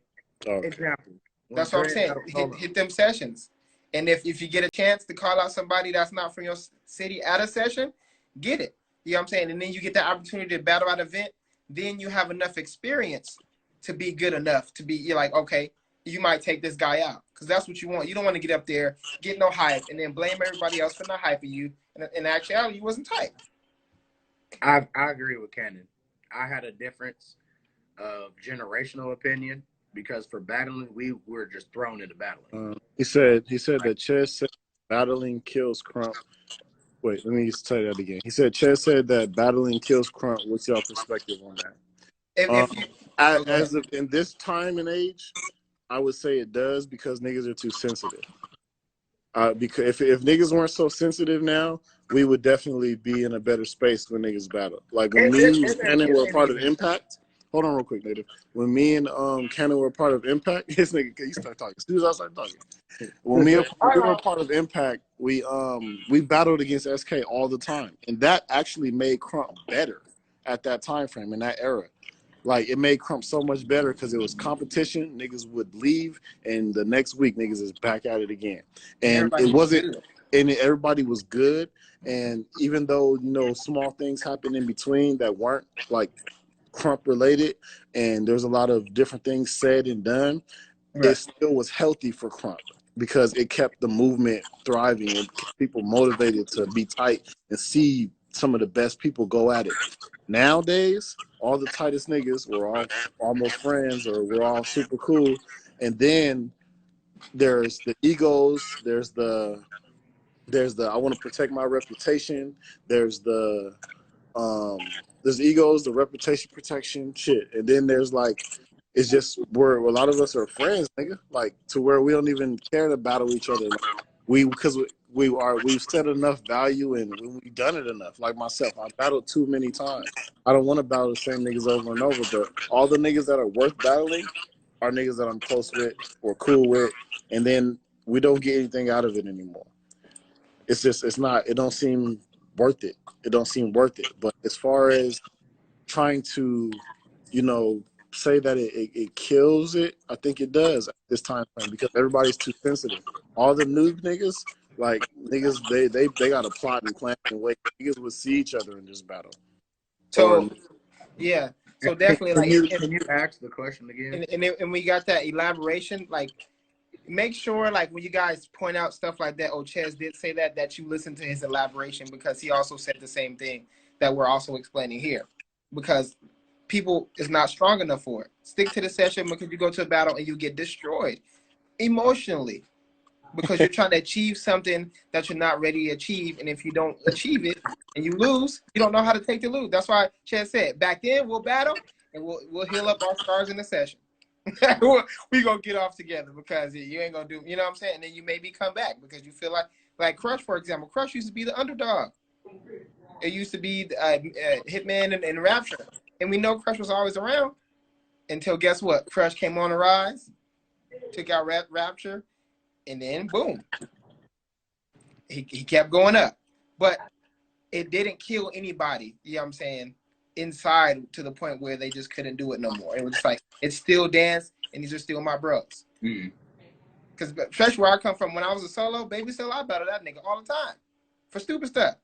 Example. That's what I'm saying. Hit them sessions. And if you get a chance to call out somebody that's not from your city at a session, get it. You know what I'm saying? And then you get the opportunity to battle at an event. Then you have enough experience to be good enough to be, you're like, okay, you might take this guy out. Because that's what you want. You don't want to get up there, get no hype, and then blame everybody else for not hyping you. And in actuality, you wasn't tight. I agree with Cannon. I had a difference of generational opinion because for battling, we were just thrown into battling. He said that Ches said battling kills Crump. Wait, let me just tell you that again. He said Ches said that battling kills Crump. What's your perspective on that? As of in this time and age, I would say it does because niggas are too sensitive. Because if niggas weren't so sensitive now, we would definitely be in a better space when niggas battle. Like when me and Cannon were a part of Impact. Hold on real quick, Native. When me and Cannon were a part of Impact, this nigga, you start talking. As soon as I start talking. When we were a part of Impact, we battled against SK all the time. And that actually made Crump better at that time frame, in that era. Like, it made Crump so much better because it was competition. Niggas would leave, and the next week, niggas is back at it again. And it wasn't, and everybody was good. And even though, you know, small things happened in between that weren't, like, Crump related, and there's a lot of different things said and done, it still was healthy for Crump because it kept the movement thriving and kept people motivated to be tight and see some of the best people go at it. Nowadays, all the tightest niggas, we're all almost friends or we're all super cool. And then there's the egos, there's the I want to protect my reputation, there's egos, the reputation protection shit. And then there's like, it's just where a lot of us are friends, nigga. Like to where we don't even care to battle each other. Because we've set enough value and we've done it enough. Like myself, I battled too many times. I don't want to battle the same niggas over and over, but all the niggas that are worth battling are niggas that I'm close with or cool with, and then we don't get anything out of it anymore. It don't seem worth it. It don't seem worth it. But as far as trying to, you know, say that it kills it, I think it does at this time frame because everybody's too sensitive. All the new niggas, like niggas, they got a plot and plan and wait. Niggas would see each other in this battle. So yeah, so definitely can you ask the question again? And we got that elaboration. Like, make sure like when you guys point out stuff like that, Ches did say that you listen to his elaboration because he also said the same thing that we're also explaining here because people is not strong enough for it. Stick to the session because you go to a battle and you get destroyed emotionally because you're trying to achieve something that you're not ready to achieve. And if you don't achieve it and you lose, you don't know how to take the lose. That's why Chad said back then we'll battle and we'll heal up our scars in the session. We gonna get off together because you ain't gonna do, you know what I'm saying? And then you maybe come back because you feel like Crush, for example. Crush used to be the underdog. It used to be Hitman and Rapture. And we know Crush was always around until guess what? Crush came on the rise, took out Rapture, and then boom. He kept going up. But it didn't kill anybody, you know what I'm saying, inside to the point where they just couldn't do it no more. It was just like, it's still dance, and these are still my bros. Because especially where I come from, when I was a solo, baby still I battled that nigga all the time for stupid stuff.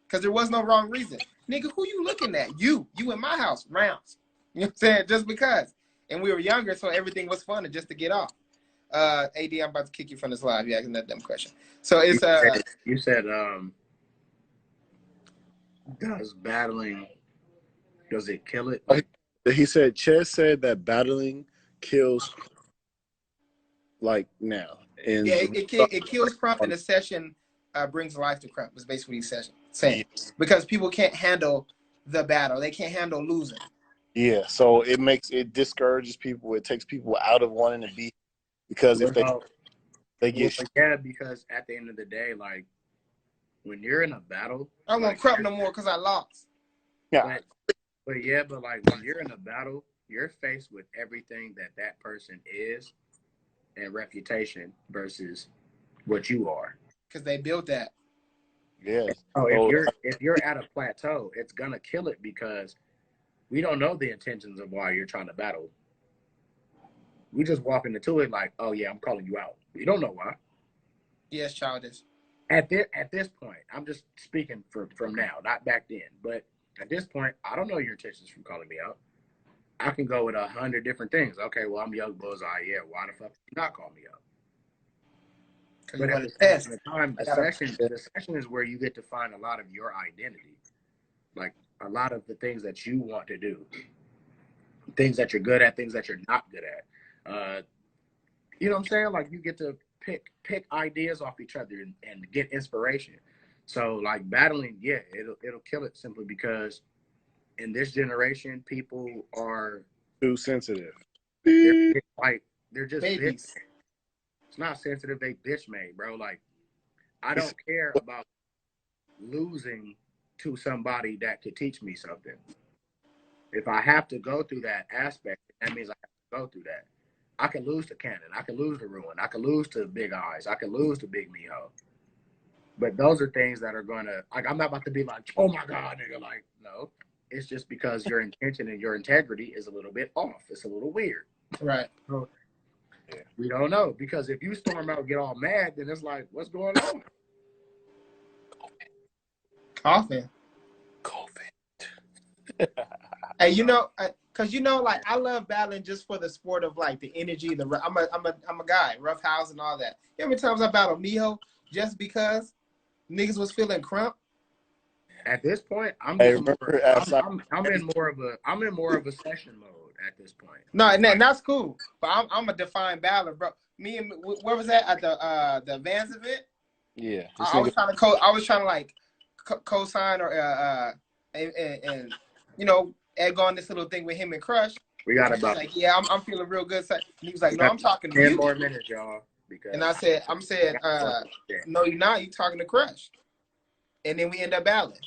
Because there was no wrong reason. Nigga, who you looking at? You in my house, rounds. You know what I'm saying? Just because. And we were younger, so everything was fun just to get off. AD, I'm about to kick you from this live. You asking that dumb question. So it's you said Does battling, does it kill it? Like, He said, Ches said that battling kills like now. And Yeah, it kills Crump, and the session brings life to Crump. Is basically what he's saying. Because people can't handle the battle. They can't handle losing. Yeah, so it discourages people. It takes people out of wanting to be, because if they get yeah, because at the end of the day, like when you're in a battle, I won't Crump no more because I lost. yeah, but like when you're in a battle, you're faced with everything that person is and reputation versus what you are. Because they built that. yes. Oh, So, if you're at a plateau, it's gonna kill it because we don't know the intentions of why you're trying to battle. We just walk into it like, oh yeah, I'm calling you out. You don't know why. Yes, childish. At this point, I'm just speaking from now, not back then. But at this point, I don't know your intentions from calling me out. I can go with 100 different things. Okay, well, I'm Young Bullseye. Yeah, why the fuck did you not call me out? But at the same time, the session is where you get to find a lot of your identity, like a lot of the things that you want to do, things that you're good at, things that you're not good at. You know what I'm saying? Like you get to pick ideas off each other and get inspiration. So like battling, yeah, it'll kill it simply because in this generation, people are too sensitive. They're just babies. bitch. It's not sensitive. They bitch made, bro. Like I don't care about losing to somebody that could teach me something. If I have to go through that aspect, that means I have to go through that. I can lose to Cannon. I can lose to Ruin. I can lose to Big Eyes. I can lose to Big Miho. But those are things that are going to, like, I'm not about to be like, oh my God, nigga. Like, no. It's just because your intention and your integrity is a little bit off. It's a little weird. Right. So, we don't know. Because if you storm out and get all mad, then it's like, what's going on? Coughing. Hey, you know, cause you know, like I love battling just for the sport of like the energy. I'm a guy, rough house and all that. You know how many times I battled Miho just because niggas was feeling Crump? At this point, I'm in more of a session mode at this point. No, and that's cool. But I'm a defined battler, bro. Me and where was that at the Vans event? Yeah, I was trying to like co-sign or and you know, egg on this little thing with him and Crush. We got about like, yeah, I'm feeling real good. And he was like, no, I'm talking to 10 you. more minutes, y'all. And I said, no, you're not. You're talking to Crush. And then we end up battling.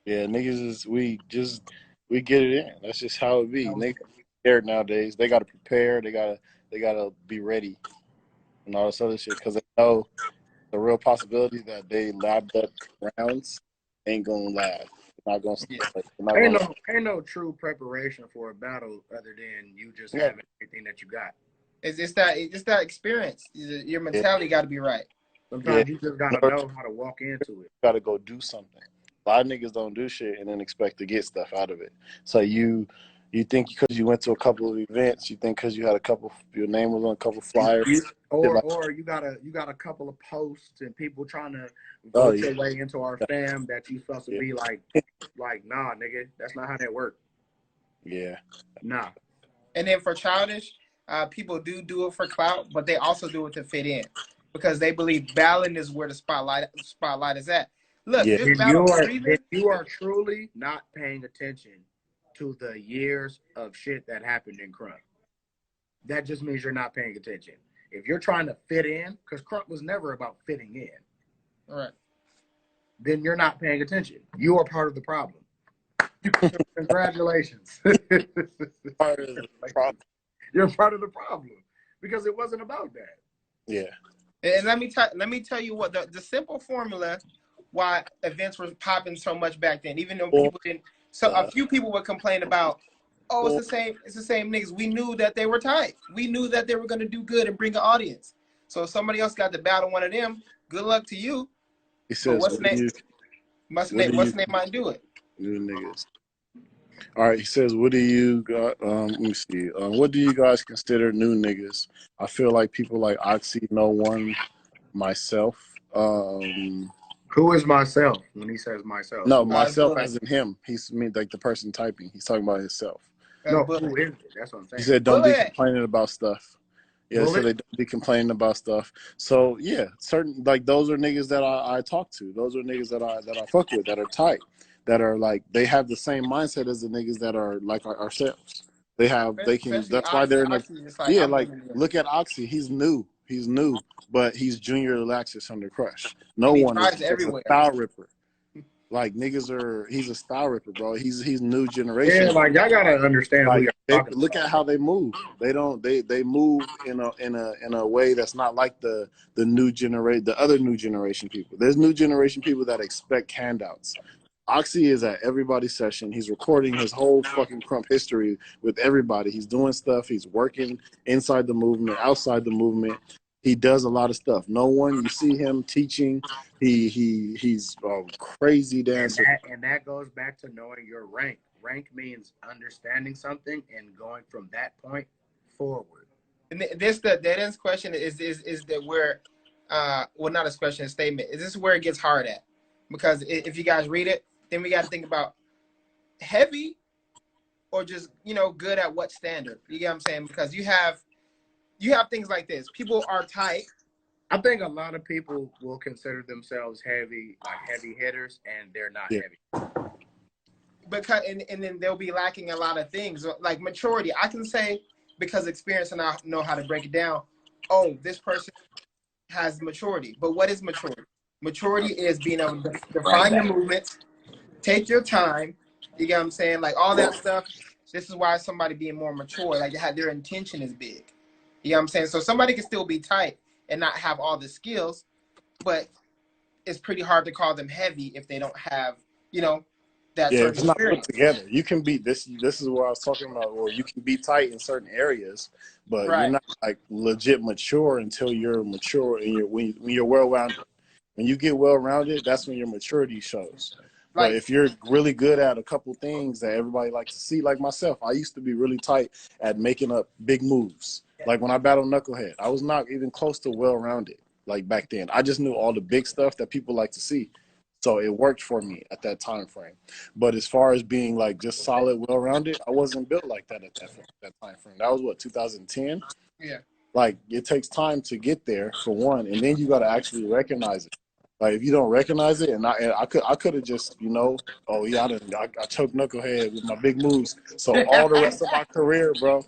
Yeah, niggas we get it in. That's just how it be. Niggas scared nowadays. They gotta prepare. They gotta be ready and all this other shit because they know the real possibility that they labbed up rounds ain't gonna last. Not gonna. Yeah. Ain't no true preparation for a battle other than you just having everything that you got. It's that experience. Your mentality got to be right. Sometimes you just gotta know how to walk into it. Gotta go do something. A lot of niggas don't do shit and then expect to get stuff out of it. So you think because you went to a couple of events, you think because you had your name was on a couple flyers, or you got a couple of posts and people trying to vote your way into our fam that you supposed to be like nah, nigga, that's not how that works. Yeah, nah. And then for childish, people do it for clout, but they also do it to fit in because they believe battling is where the spotlight is at. Look, you are truly not paying attention to the years of shit that happened in Crump. That just means you're not paying attention. If you're trying to fit in, because Crump was never about fitting in, all right, then you're not paying attention. You are part of the problem. Congratulations. part of the problem. You're part of the problem because it wasn't about that. Yeah. And let me tell you what the simple formula why events were popping so much back then, even though people didn't. So a few people would complain about, oh, it's the same niggas. We knew that they were tight. We knew that they were going to do good and bring an audience. So if somebody else got to battle one of them, good luck to you. He says, what's the name might do it. New niggas. All right, he says, what do you got? Let me see. What do you guys consider new niggas? I feel like people like Oxy, No One, myself. Who is myself when he says myself? No, myself as in him. He's like the person typing. He's talking about himself. No, who is it? That's what I'm saying. He said, "Don't be complaining about stuff." Yeah, Bullet? so they don't be complaining about stuff. So yeah, certain like those are niggas that I talk to. Those are niggas that I fuck with, that are tight, that are like they have the same mindset as the niggas that are like ourselves. They can. Especially That's why they're in a like, I'm like look at Oxy. He's new, but he's Junior Laxus under Crush. No one is a style ripper. Like niggas are, he's a style ripper, bro. He's new generation. Yeah, like y'all gotta understand like, who you're talking look about. at how they move. They move in a way that's not like the other new generation people. There's new generation people that expect handouts. Oxy is at everybody's session. He's recording his whole fucking Crump history with everybody. He's doing stuff. He's working inside the movement, outside the movement. He does a lot of stuff. No one, you see him teaching. He's a crazy dancer. And that goes back to knowing your rank. Rank means understanding something and going from that point forward. And the next question is that where, well, not a question, a statement. Is this where it gets hard at? Because if you guys read it, then we got to think about heavy or just, good at what standard. You get what I'm saying? Because you have things like this. People are tight. I think a lot of people will consider themselves heavy, like heavy hitters, and they're not heavy. Because and then they'll be lacking a lot of things like maturity. I can say because experience and I know how to break it down. Oh, this person has maturity. But what is maturity? Maturity is being able to define your movements, take your time. You get what I'm saying? Like all that stuff. This is why somebody being more mature, like their intention is big. You know what I'm saying? So somebody can still be tight and not have all the skills, but it's pretty hard to call them heavy if they don't have, that certain it's not experience. put together. You can be this is what I was talking about. Well, you can be tight in certain areas, but you're not like legit mature until you're mature and when you're well-rounded. When you get well-rounded, that's when your maturity shows. But if you're really good at a couple things that everybody likes to see, like myself, I used to be really tight at making up big moves. Like when I battled Knucklehead, I was not even close to well-rounded like back then. I just knew all the big stuff that people like to see. So it worked for me at that time frame. But as far as being like just solid, well-rounded, I wasn't built like that at that time frame. That was what, 2010? Yeah. Like it takes time to get there for one, and then you got to actually recognize it. Like if you don't recognize it, and I could have just oh yeah, I choked Knucklehead with my big moves. So all the rest of my career, bro,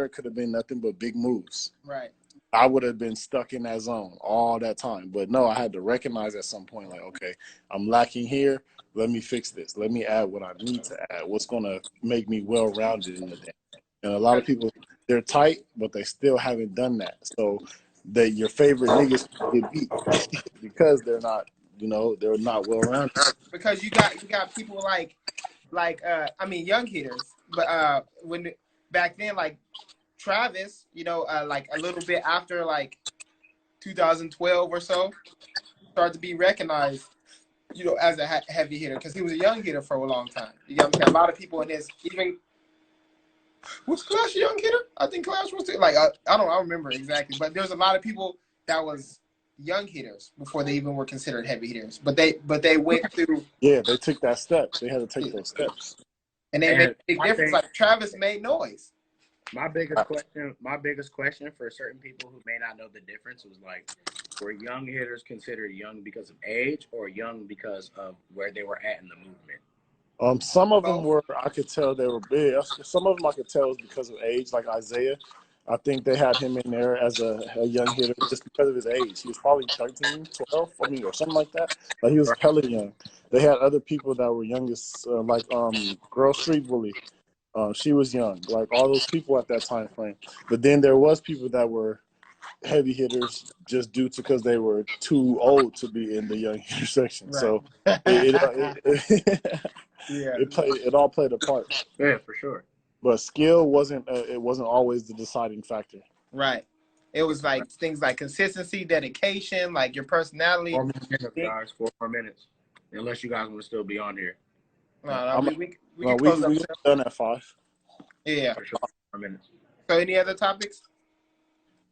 could have been nothing but big moves. Right. I would have been stuck in that zone all that time. But no, I had to recognize at some point, like, okay, I'm lacking here. Let me fix this. Let me add what I need to add. What's gonna make me well-rounded in the day? And a lot of people, they're tight, but they still haven't done that. So your favorite niggas get beat because they're not, they're not well-rounded. Because you got people like young hitters, but when back then, like Travis, like a little bit after like 2012 or so, started to be recognized, as a heavy hitter because he was a young hitter for a long time. You got a lot of people in this even. Was Clash a young hitter? I think Clash was like I don't remember exactly, but there's a lot of people that was young hitters before they even were considered heavy hitters. But they went through. Yeah, they took that step. They had to take those steps. And they made a big difference. Like Travis made noise. My biggest question for certain people who may not know the difference was like, were young hitters considered young because of age or young because of where they were at in the movement? Some of them were, I could tell they were big. Some of them I could tell was because of age, like Isaiah. I think they had him in there as a young hitter just because of his age. He was probably 13, 12, or something like that. Like he was hella young. They had other people that were youngest, like Girl Street Bully. She was young. Like all those people at that time frame. But then there was people that were heavy hitters just due to because they were too old to be in the young hitter section. Right. So it all played a part. Yeah, for sure. But skill wasn't always the deciding factor. Right. It was like things like consistency, dedication, like your personality. 4 minutes, guys. 4 more minutes. Unless you guys want to still be on here. No, we can close up. We done at 5. Yeah. For sure. 4 minutes. So any other topics?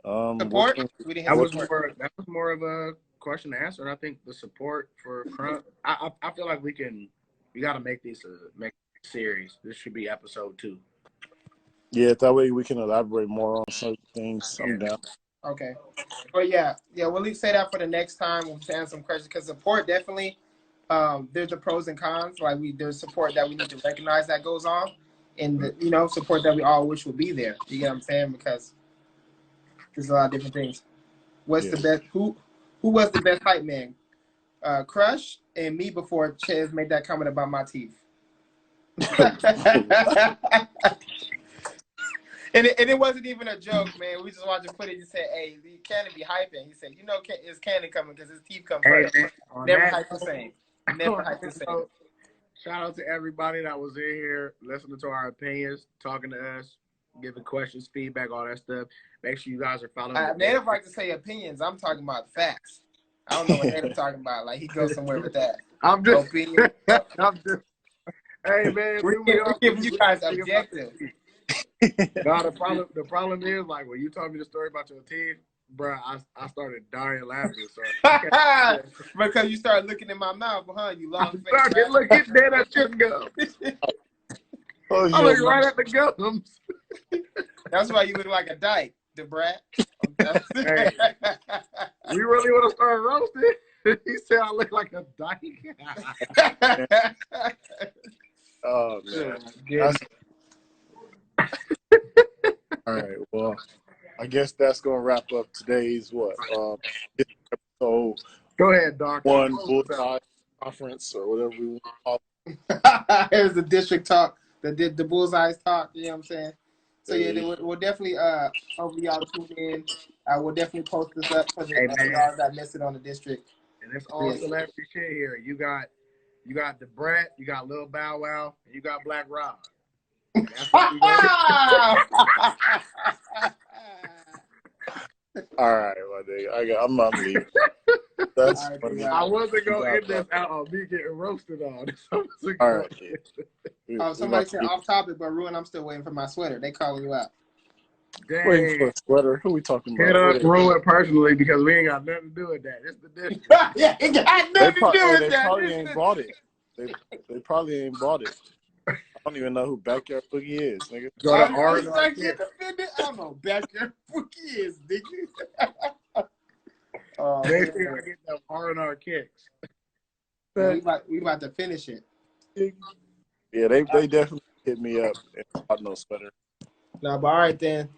Support? That was more of a question to answer. And I think the support for Crunk, I feel like we got to make this a series. This should be episode 2. Yeah, that way we can elaborate more on certain things. I'm down. Okay. But yeah, we'll at least say that for the next time. We'll answer some questions because support definitely. There's the pros and cons. Like there's support that we need to recognize that goes on, and the, support that we all wish would be there. You get what I'm saying? Because there's a lot of different things. What's the best? Who was the best hype man? Crush and me before Ches made that comment about my teeth. And it wasn't even a joke, man. We just watched the footage and said, "Hey, Cannon be hyping." He said, "Is Cannon coming because his teeth come first." Never hype the same. Never hype the same. Shout out to everybody that was in here listening to our opinions, talking to us, giving questions, feedback, all that stuff. Make sure you guys are following. Native like to say opinions. I'm talking about facts. I don't know what Native talking about. Like he goes somewhere with that. I'm just opinion. Hey man, we're giving you guys objective. No, the problem is like when you told me the story about your teeth, bro, I started dying laughing. So because you started looking in my mouth, huh? You long face. Look at that shit go. Oh, I look right at the gums. That's why you look like a dyke, the brat. Hey, we really want to start roasting? He said I look like a dyke. Oh man. All right. Well, I guess that's gonna wrap up today's episode. Go ahead, Doc. 1 BullzEyex conference or whatever we want to call it. Here's the district talk. The BullzEyex talk. You know what I'm saying? So yeah, we'll definitely hope y'all tune in. We'll definitely post this up for y'all that missed it on the district. And it's all celebrity shit here. You got the Brat, you got Lil Bow Wow, and you got Black Rob. All right, my nigga. I'm not leaving. That's funny. I wasn't gonna end this out on me getting roasted on. All right, kid. Somebody said off topic, but Ruin, I'm still waiting for my sweater. They calling you out. Dang. Waiting for a sweater. Who we talking about? Hit up Ruin personally because we ain't got nothing to do with that. It's the district. Yeah, it got nothing to do with they that. Probably ain't bought it. They probably ain't bought it. I don't even know who Backyard Boogie is, nigga. Go to R&R. I know Backyard Boogie is, nigga. They think I get them R&R kicks. We about to finish it. Yeah, they definitely hit me up and bought no sweater. No, but all right then.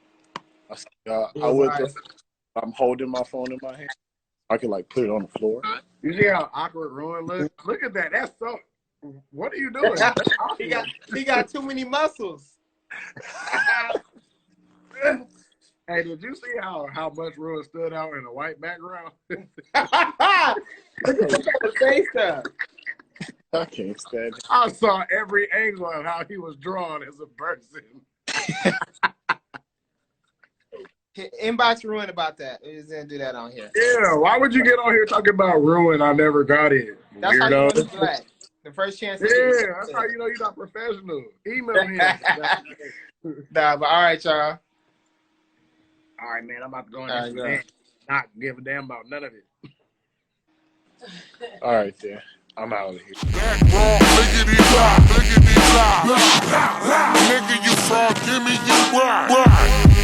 I'm holding my phone in my hand. I can like put it on the floor. You see how awkward Ruin looks? Look at that. That's so. What are you doing? he got too many muscles. Hey, did you see how much Ruin stood out in a white background? Look at the face stuff. I can't stand it. I saw every angle of how he was drawn as a person. Inbox Ruin about that. We just didn't do that on here. Yeah, why would you get on here talking about Ruin? I never got it. That's Weirdo. how you know he's black. The first chance. Yeah, that's how you know you're not professional. Email me. Nah, but all right, y'all. All right, man. I'm about to go in there. Not give a damn about none of it. All right, then. I'm out of here. Nigga, you fraud, give me you